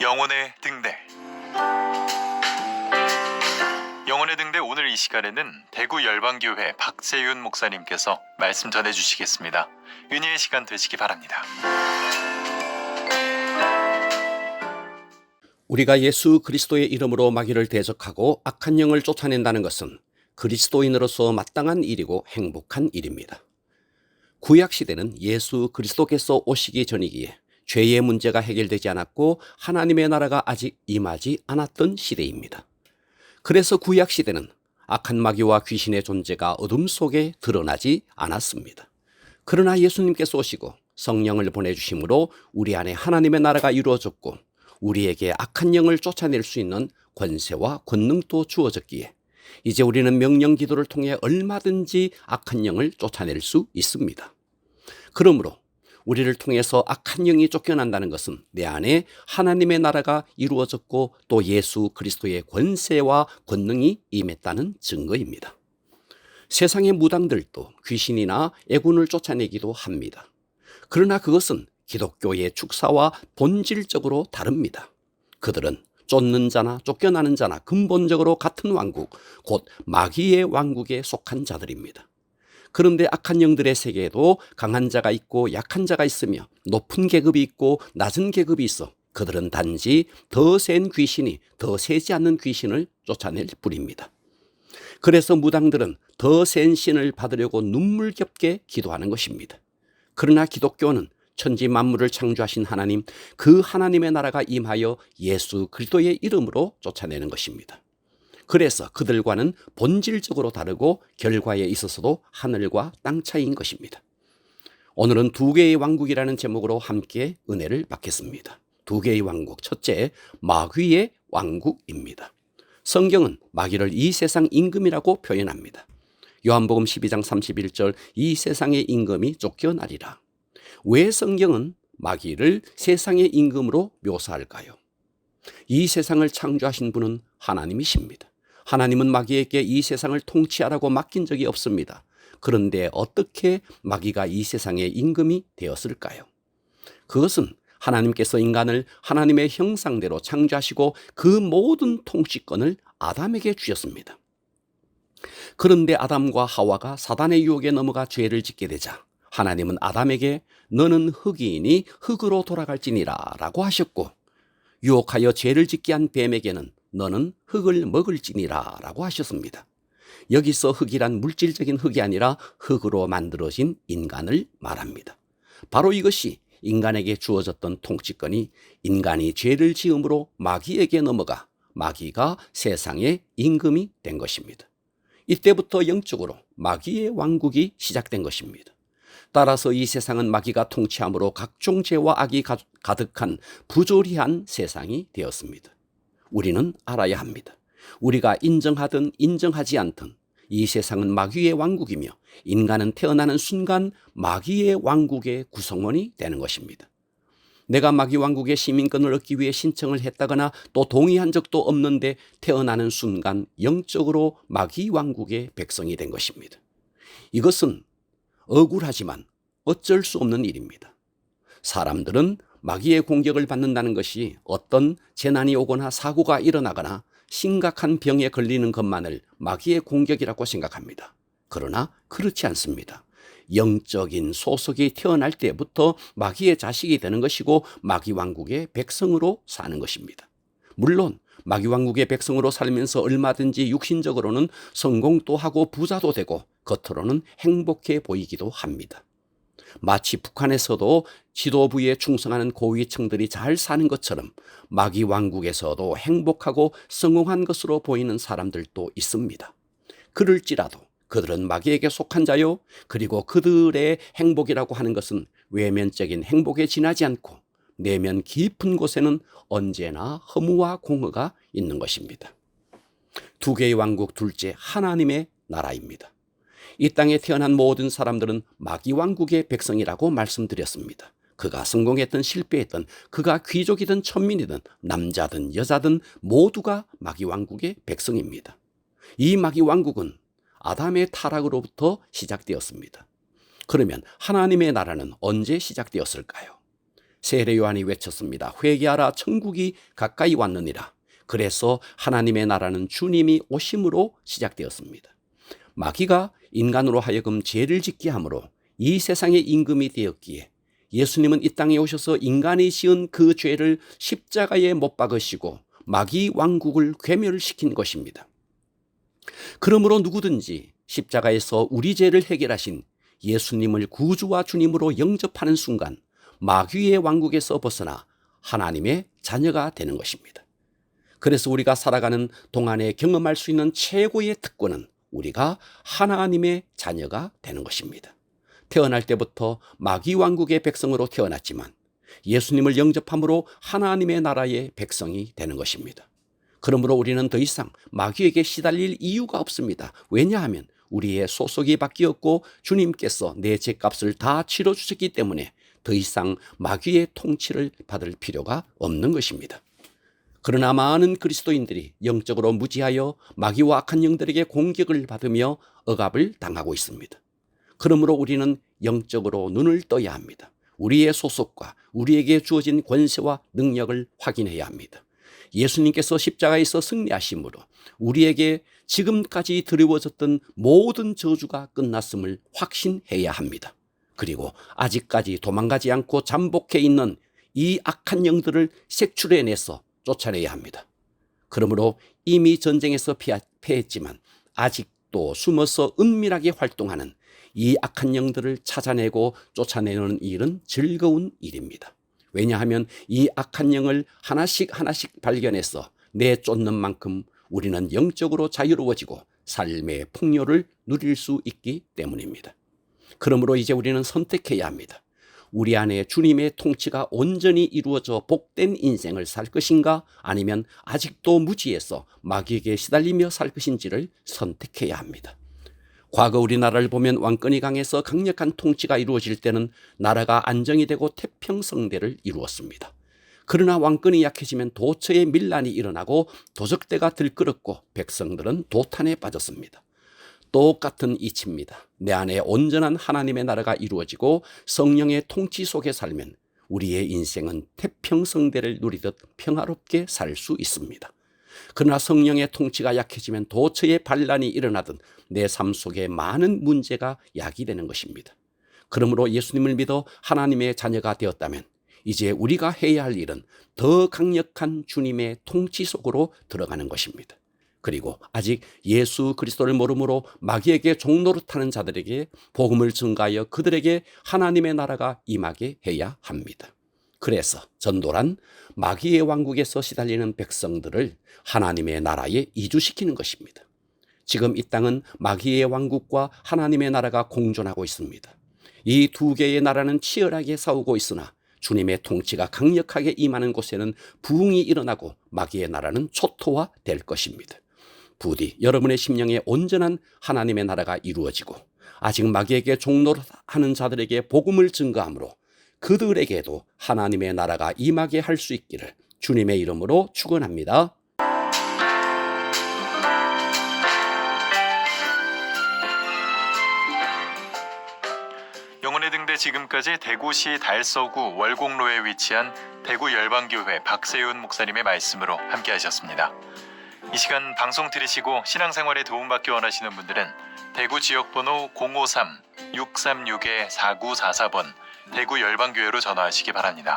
영혼의 등대. 영혼의 등대 오늘 이 시간에는 대구 열방교회 박재윤 목사님께서 말씀 전해주시겠습니다. 은혜의 시간 되시기 바랍니다. 우리가 예수 그리스도의 이름으로 마귀를 대적하고 악한 영을 쫓아낸다는 것은 그리스도인으로서 마땅한 일이고 행복한 일입니다. 구약시대는 예수 그리스도께서 오시기 전이기에 죄의 문제가 해결되지 않았고 하나님의 나라가 아직 임하지 않았던 시대입니다. 그래서 구약시대는 악한 마귀와 귀신의 존재가 어둠 속에 드러나지 않았습니다. 그러나 예수님께서 오시고 성령을 보내주심으로 우리 안에 하나님의 나라가 이루어졌고 우리에게 악한 영을 쫓아낼 수 있는 권세와 권능도 주어졌기에 이제 우리는 명령 기도를 통해 얼마든지 악한 영을 쫓아낼 수 있습니다. 그러므로 우리를 통해서 악한 영이 쫓겨난다는 것은 내 안에 하나님의 나라가 이루어졌고 또 예수 그리스도의 권세와 권능이 임했다는 증거입니다. 세상의 무당들도 귀신이나 애군을 쫓아내기도 합니다. 그러나 그것은 기독교의 축사와 본질적으로 다릅니다. 그들은 쫓는 자나 쫓겨나는 자나 근본적으로 같은 왕국, 곧 마귀의 왕국에 속한 자들입니다. 그런데 악한 영들의 세계에도 강한 자가 있고 약한 자가 있으며 높은 계급이 있고 낮은 계급이 있어 그들은 단지 더 센 귀신이 더 세지 않는 귀신을 쫓아낼 뿐입니다. 그래서 무당들은 더 센 신을 받으려고 눈물겹게 기도하는 것입니다. 그러나 기독교는 천지 만물을 창조하신 하나님, 그 하나님의 나라가 임하여 예수 그리스도의 이름으로 쫓아내는 것입니다. 그래서 그들과는 본질적으로 다르고 결과에 있어서도 하늘과 땅 차이인 것입니다. 오늘은 두 개의 왕국이라는 제목으로 함께 은혜를 받겠습니다. 두 개의 왕국, 첫째, 마귀의 왕국입니다. 성경은 마귀를 이 세상 임금이라고 표현합니다. 요한복음 12장 31절, 이 세상의 임금이 쫓겨나리라. 왜 성경은 마귀를 세상의 임금으로 묘사할까요? 이 세상을 창조하신 분은 하나님이십니다. 하나님은 마귀에게 이 세상을 통치하라고 맡긴 적이 없습니다. 그런데 어떻게 마귀가 이 세상의 임금이 되었을까요? 그것은 하나님께서 인간을 하나님의 형상대로 창조하시고 그 모든 통치권을 아담에게 주셨습니다. 그런데 아담과 하와가 사단의 유혹에 넘어가 죄를 짓게 되자 하나님은 아담에게 너는 흙이니 흙으로 돌아갈지니라 라고 하셨고, 유혹하여 죄를 짓게 한 뱀에게는 너는 흙을 먹을지니라 라고 하셨습니다. 여기서 흙이란 물질적인 흙이 아니라 흙으로 만들어진 인간을 말합니다. 바로 이것이 인간에게 주어졌던 통치권이 인간이 죄를 지음으로 마귀에게 넘어가 마귀가 세상의 임금이 된 것입니다. 이때부터 영적으로 마귀의 왕국이 시작된 것입니다. 따라서 이 세상은 마귀가 통치함으로 각종 죄와 악이 가득한 부조리한 세상이 되었습니다. 우리는 알아야 합니다. 우리가 인정하든 인정하지 않든 이 세상은 마귀의 왕국이며 인간은 태어나는 순간 마귀의 왕국의 구성원이 되는 것입니다. 내가 마귀 왕국의 시민권을 얻기 위해 신청을 했다거나 또 동의한 적도 없는데 태어나는 순간 영적으로 마귀 왕국의 백성이 된 것입니다. 이것은 억울하지만 어쩔 수 없는 일입니다. 사람들은 마귀의 공격을 받는다는 것이 어떤 재난이 오거나 사고가 일어나거나 심각한 병에 걸리는 것만을 마귀의 공격이라고 생각합니다. 그러나 그렇지 않습니다. 영적인 소속이 태어날 때부터 마귀의 자식이 되는 것이고 마귀 왕국의 백성으로 사는 것입니다. 물론 마귀 왕국의 백성으로 살면서 얼마든지 육신적으로는 성공도 하고 부자도 되고 겉으로는 행복해 보이기도 합니다. 마치 북한에서도 지도부에 충성하는 고위층들이 잘 사는 것처럼 마귀 왕국에서도 행복하고 성공한 것으로 보이는 사람들도 있습니다. 그럴지라도 그들은 마귀에게 속한 자요, 그리고 그들의 행복이라고 하는 것은 외면적인 행복에 지나지 않고 내면 깊은 곳에는 언제나 허무와 공허가 있는 것입니다. 두 개의 왕국 둘째, 하나님의 나라입니다. 이 땅에 태어난 모든 사람들은 마귀 왕국의 백성이라고 말씀드렸습니다. 그가 성공했든 실패했든, 그가 귀족이든 천민이든 남자든 여자든 모두가 마귀 왕국의 백성입니다. 이 마귀 왕국은 아담의 타락으로부터 시작되었습니다. 그러면 하나님의 나라는 언제 시작되었을까요? 세례 요한이 외쳤습니다. 회개하라, 천국이 가까이 왔느니라. 그래서 하나님의 나라는 주님이 오심으로 시작되었습니다. 마귀가 인간으로 하여금 죄를 짓게 함으로 이 세상의 임금이 되었기에 예수님은 이 땅에 오셔서 인간이 지은 그 죄를 십자가에 못 박으시고 마귀 왕국을 괴멸시킨 것입니다. 그러므로 누구든지 십자가에서 우리 죄를 해결하신 예수님을 구주와 주님으로 영접하는 순간 마귀의 왕국에서 벗어나 하나님의 자녀가 되는 것입니다. 그래서 우리가 살아가는 동안에 경험할 수 있는 최고의 특권은 우리가 하나님의 자녀가 되는 것입니다. 태어날 때부터 마귀 왕국의 백성으로 태어났지만 예수님을 영접함으로 하나님의 나라의 백성이 되는 것입니다. 그러므로 우리는 더 이상 마귀에게 시달릴 이유가 없습니다. 왜냐하면 우리의 소속이 바뀌었고 주님께서 내 죄값을 다 치러주셨기 때문에 더 이상 마귀의 통치를 받을 필요가 없는 것입니다. 그러나 많은 그리스도인들이 영적으로 무지하여 마귀와 악한 영들에게 공격을 받으며 억압을 당하고 있습니다. 그러므로 우리는 영적으로 눈을 떠야 합니다. 우리의 소속과 우리에게 주어진 권세와 능력을 확인해야 합니다. 예수님께서 십자가에서 승리하심으로 우리에게 지금까지 드리워졌던 모든 저주가 끝났음을 확신해야 합니다. 그리고 아직까지 도망가지 않고 잠복해 있는 이 악한 영들을 색출해내서 쫓아내야 합니다. 그러므로 이미 전쟁에서 패했지만 아직도 숨어서 은밀하게 활동하는 이 악한 영들을 찾아내고 쫓아내는 일은 즐거운 일입니다. 왜냐하면 이 악한 영을 하나씩 발견해서 내쫓는 만큼 우리는 영적으로 자유로워지고 삶의 풍요를 누릴 수 있기 때문입니다. 그러므로 이제 우리는 선택해야 합니다. 우리 안에 주님의 통치가 온전히 이루어져 복된 인생을 살 것인가, 아니면 아직도 무지해서 마귀에게 시달리며 살 것인지를 선택해야 합니다. 과거 우리나라를 보면 왕권이 강해서 강력한 통치가 이루어질 때는 나라가 안정이 되고 태평성대를 이루었습니다. 그러나 왕권이 약해지면 도처에 밀란이 일어나고 도적대가 들끓었고 백성들은 도탄에 빠졌습니다. 똑같은 이치입니다. 내 안에 온전한 하나님의 나라가 이루어지고 성령의 통치 속에 살면 우리의 인생은 태평성대를 누리듯 평화롭게 살 수 있습니다. 그러나 성령의 통치가 약해지면 도처에 반란이 일어나듯 내 삶 속에 많은 문제가 야기되는 것입니다. 그러므로 예수님을 믿어 하나님의 자녀가 되었다면 이제 우리가 해야 할 일은 더 강력한 주님의 통치 속으로 들어가는 것입니다. 그리고 아직 예수 그리스도를 모름으로 마귀에게 종노릇하는 자들에게 복음을 전가하여 그들에게 하나님의 나라가 임하게 해야 합니다. 그래서 전도란 마귀의 왕국에서 시달리는 백성들을 하나님의 나라에 이주시키는 것입니다. 지금 이 땅은 마귀의 왕국과 하나님의 나라가 공존하고 있습니다. 이 두 개의 나라는 치열하게 싸우고 있으나 주님의 통치가 강력하게 임하는 곳에는 부흥이 일어나고 마귀의 나라는 초토화될 것입니다. 부디 여러분의 심령에 온전한 하나님의 나라가 이루어지고 아직 마귀에게 종노릇하는 자들에게 복음을 증거함으로 그들에게도 하나님의 나라가 임하게 할 수 있기를 주님의 이름으로 축원합니다. 영혼의 등대 지금까지 대구시 달서구 월곡로에 위치한 대구 열방교회 박세윤 목사님의 말씀으로 함께 하셨습니다. 이 시간 방송 들으시고 신앙생활에 도움받기 원하시는 분들은 대구 지역번호 053-636-4944번 대구 열방교회로 전화하시기 바랍니다.